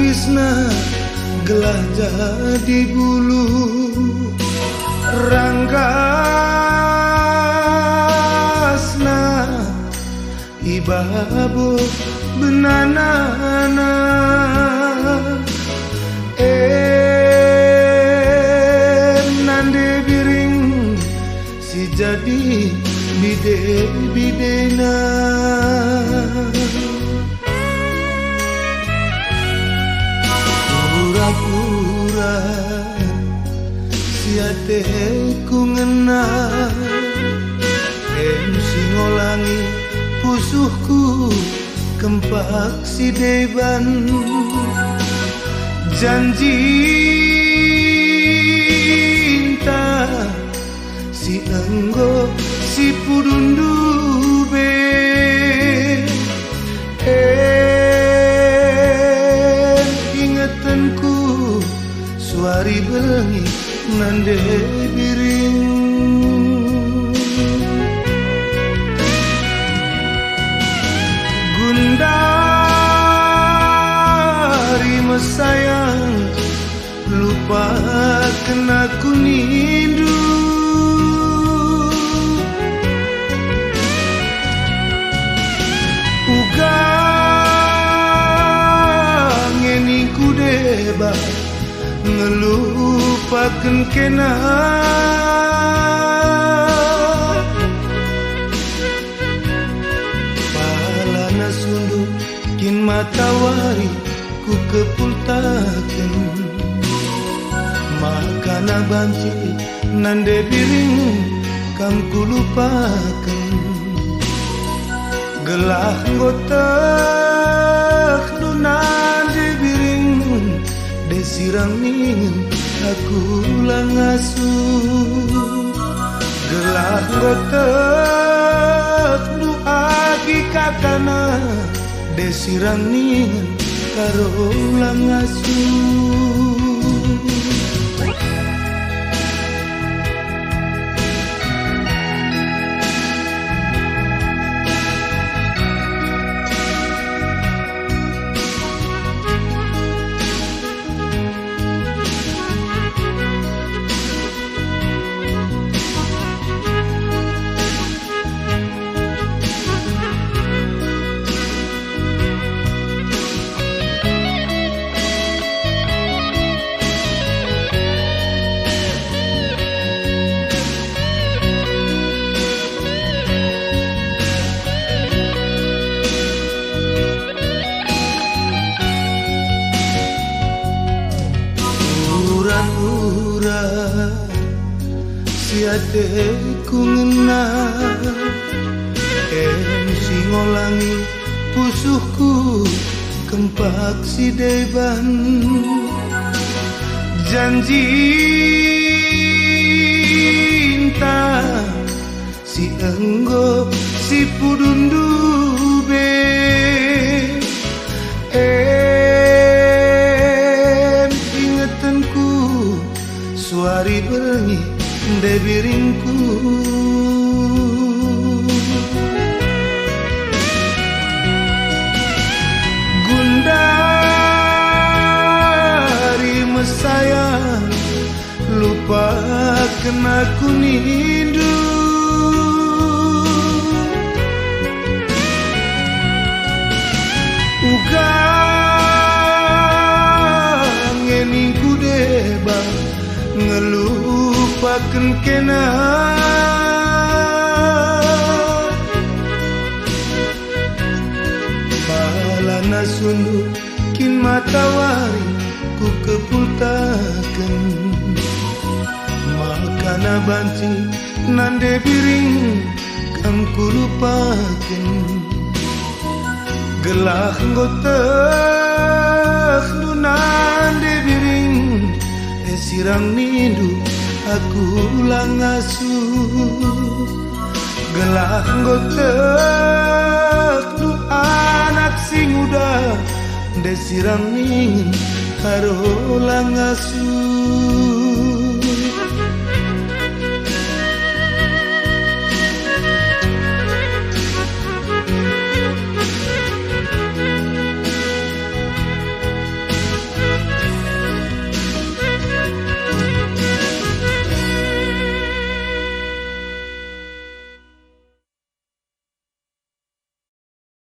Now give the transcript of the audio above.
trisna gelah jadi bulu ranggasna ibabo benanana nande biring si jadi bide-bidena pura-pura siate ku ngena singolangi pusuhku kempak si deban janji inta si enggo si pudundu be ingatanku suari bengi nande biring gundari mesayang lupakan aku nindu ngeni ku deba ngelupakan kena palana sundu kin matawari ku kepultakan makana banci nande biring kam ku lupakan gelah gotak nunande biring desirang ningin aku langasu gelah gotak nu agi katana desirang ningin karo langasu pura-pura siate ku ngena singolangi pusuhku kempak si deban janji inta si enggo si pudundu be suari bengi debiringku gundari mesayang lupakan aku nindu ngeni ku deba ngelupakan kena palana sundu kin matawari ku kepultakan makana banci nande biring kam ku lupakan gelah gotak nunande biring sirang nindu aku langasu gelah gotek nu anak sing udah desirang ningin karo langasu